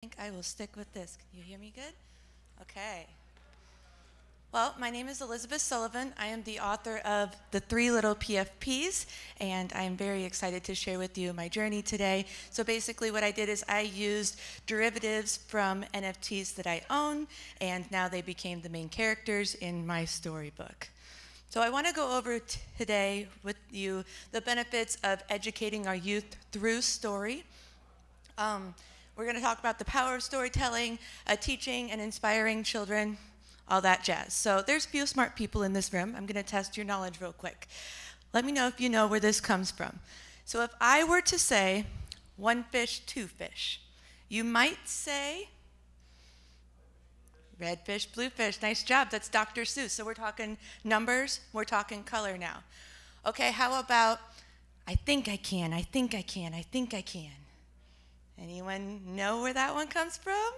think I will stick with this. Can you hear me good? Okay. Well, my name is Elizabeth Sullivan. I am the author of The Three Little PFPs, and I am very excited to share with you my journey today. So basically what I did is I used derivatives from NFTs that I own, and now they became the main characters in my storybook. So I want to go over today with you the benefits of educating our youth through story. We're going to talk about the power of storytelling, teaching and inspiring children, all that jazz. So there's a few smart people in this room. I'm going to test your knowledge real quick. Let me know if you know where this comes from. So if I were to say one fish, two fish, you might say red fish, blue fish. Nice job. That's Dr. Seuss. So we're talking numbers. We're talking color now. Okay, how about I think I can, I think I can, I think I can. Anyone know where that one comes from?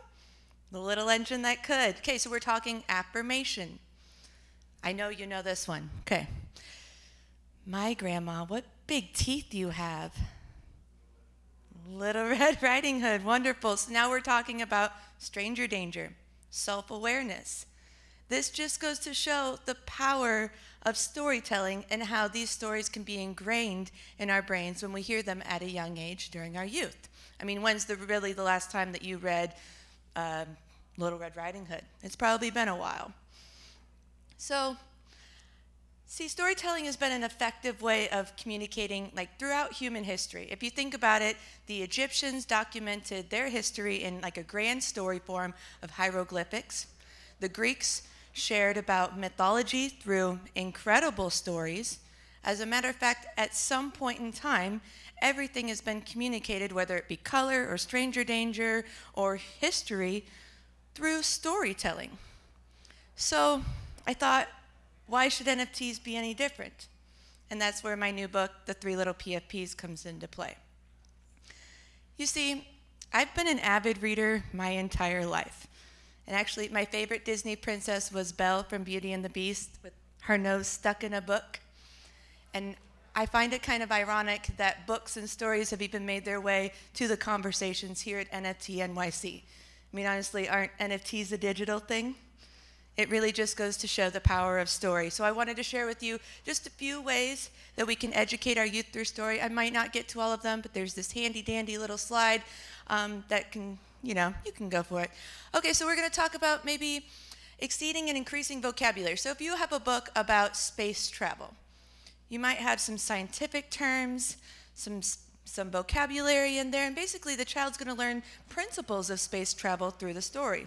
The little engine that could. Okay, so we're talking affirmation. I know you know this one. Okay. My grandma, what big teeth you have. Little Red Riding Hood. Wonderful. So now we're talking about stranger danger, self-awareness. This just goes to show the power of storytelling and how these stories can be ingrained in our brains when we hear them at a young age during our youth. I mean, when's really the last time that you read Little Red Riding Hood? It's probably been a while. So, see, storytelling has been an effective way of communicating like throughout human history. If you think about it, the Egyptians documented their history in like a grand story form of hieroglyphics. The Greeks shared about mythology through incredible stories. As a matter of fact, at some point in time, everything has been communicated, whether it be color or stranger danger or history, through storytelling. So I thought, why should NFTs be any different? And that's where my new book, The Three Little PFPs, comes into play. You see, I've been an avid reader my entire life. And actually, my favorite Disney princess was Belle from Beauty and the Beast with her nose stuck in a book. And I find it kind of ironic that books and stories have even made their way to the conversations here at NFT.NYC. I mean, honestly, aren't NFTs a digital thing? It really just goes to show the power of story. So I wanted to share with you just a few ways that we can educate our youth through story. I might not get to all of them, but there's this handy dandy little slide that can, you can go for it. Okay, so we're going to talk about maybe exceeding and increasing vocabulary. So if you have a book about space travel, you might have some scientific terms, some vocabulary in there, and basically the child's going to learn principles of space travel through the story.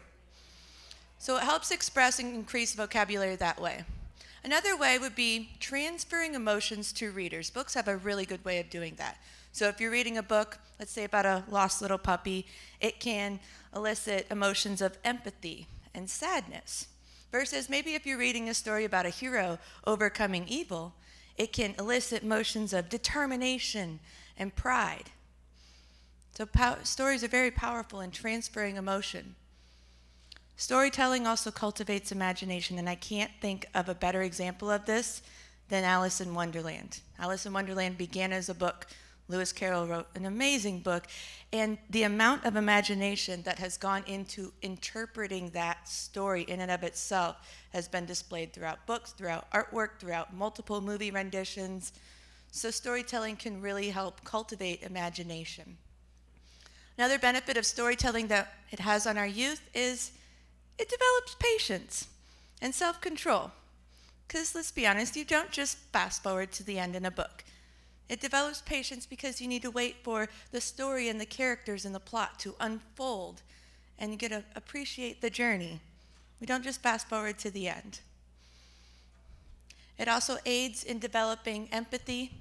So it helps express and increase vocabulary that way. Another way would be transferring emotions to readers. Books have a really good way of doing that. So if you're reading a book, let's say about a lost little puppy, it can elicit emotions of empathy and sadness. Versus maybe if you're reading a story about a hero overcoming evil, it can elicit emotions of determination and pride. So stories are very powerful in transferring emotion. Storytelling also cultivates imagination, and I can't think of a better example of this than Alice in Wonderland. Alice in Wonderland began as a book. Lewis Carroll wrote an amazing book, and the amount of imagination that has gone into interpreting that story in and of itself has been displayed throughout books, throughout artwork, throughout multiple movie renditions. So storytelling can really help cultivate imagination. Another benefit of storytelling that it has on our youth is it develops patience and self-control. Because let's be honest, you don't just fast forward to the end in a book. It develops patience because you need to wait for the story and the characters and the plot to unfold, and you get to appreciate the journey. We don't just fast forward to the end. It also aids in developing empathy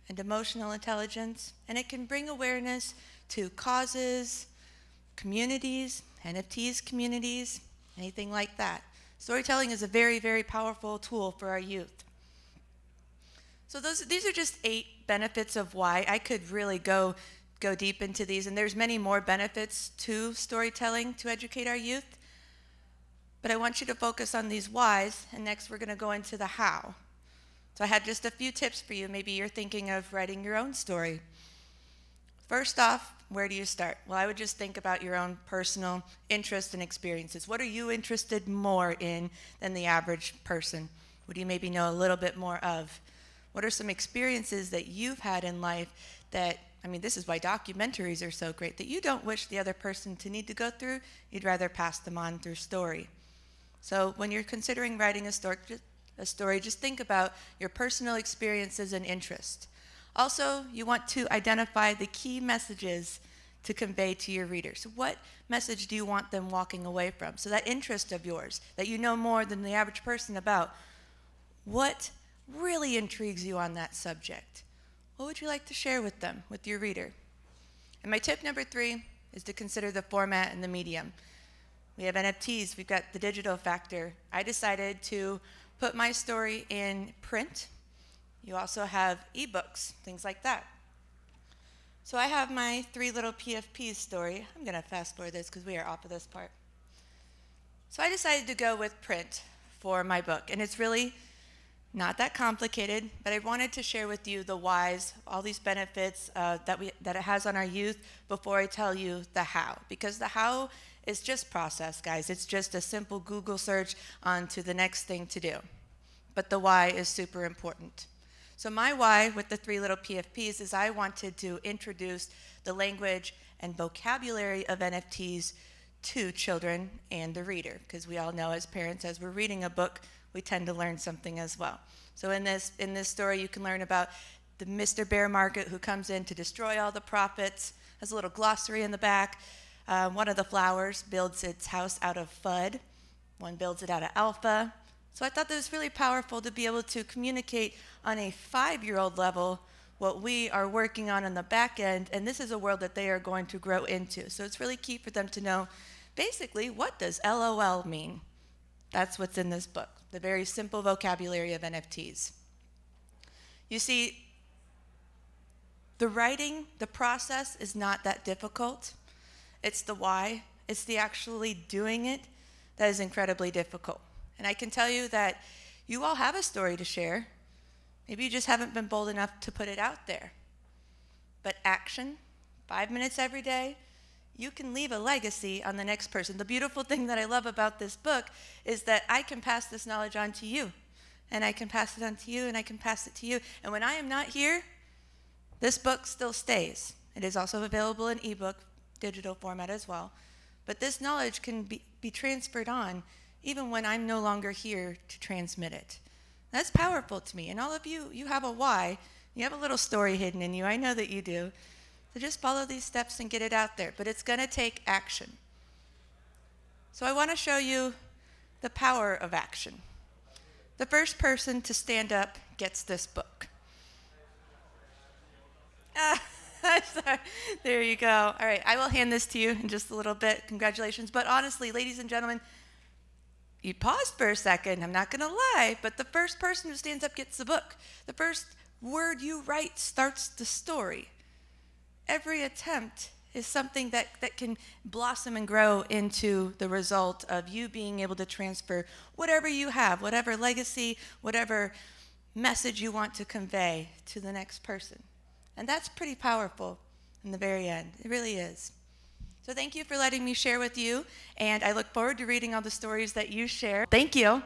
and emotional intelligence, and it can bring awareness to causes, communities, NFTs communities, anything like that. Storytelling is a very, very powerful tool for our youth. So these are just 8 benefits of why. I could really go deep into these, and there's many more benefits to storytelling to educate our youth. But I want you to focus on these whys, and next we're going to go into the how. So I had just a few tips for you. Maybe you're thinking of writing your own story. First off, where do you start? Well, I would just think about your own personal interests and experiences. What are you interested more in than the average person? What do you maybe know a little bit more of? What are some experiences that you've had in life that, I mean, this is why documentaries are so great, that you don't wish the other person to need to go through, you'd rather pass them on through story. So when you're considering writing a story, just think about your personal experiences and interests. Also, you want to identify the key messages to convey to your readers. What message do you want them walking away from? So that interest of yours, that you know more than the average person about, what really intrigues you on that subject? What would you like to share with them, with your reader? And my tip number 3 is to consider the format and the medium. We have NFTs, we've got the digital factor. I decided to put my story in print. You also have ebooks, things like that. So I have my 3 Little PFP story. I'm going to fast forward this because we are off of this part. So I decided to go with print for my book, and it's really not that complicated, but I wanted to share with you the whys, all these benefits that it has on our youth before I tell you the how. Because the how is just process, guys. It's just a simple Google search on to the next thing to do. But the why is super important. So my why with the 3 Little PFPs is I wanted to introduce the language and vocabulary of NFTs to children and the reader, because we all know as parents, as we're reading a book, we tend to learn something as well. So in this story, you can learn about the Mr. Bear Market who comes in to destroy all the profits. Has a little glossary in the back. One of the flowers builds its house out of FUD. One builds it out of alpha. So I thought that was really powerful to be able to communicate on a 5-year-old level what we are working on the back end, and this is a world that they are going to grow into. So it's really key for them to know, basically, what does LOL mean? That's what's in this book, the very simple vocabulary of NFTs. You see, the writing, the process is not that difficult. It's the why, it's the actually doing it that is incredibly difficult. And I can tell you that you all have a story to share. Maybe you just haven't been bold enough to put it out there. But action, 5 minutes every day, you can leave a legacy on the next person. The beautiful thing that I love about this book is that I can pass this knowledge on to you. And I can pass it on to you, and I can pass it to you. And when I am not here, this book still stays. It is also available in ebook, digital format as well. But this knowledge can be transferred on even when I'm no longer here to transmit it. That's powerful to me. And all of you, you have a why. You have a little story hidden in you. I know that you do. So just follow these steps and get it out there. But it's going to take action. So I want to show you the power of action. The first person to stand up gets this book. Sorry. There you go. All right, I will hand this to you in just a little bit. Congratulations. But honestly, ladies and gentlemen, you paused for a second. I'm not going to lie, but the first person who stands up gets the book. The first word you write starts the story. Every attempt is something that can blossom and grow into the result of you being able to transfer whatever you have, whatever legacy, whatever message you want to convey to the next person. And that's pretty powerful in the very end. It really is. So thank you for letting me share with you, and I look forward to reading all the stories that you share. Thank you.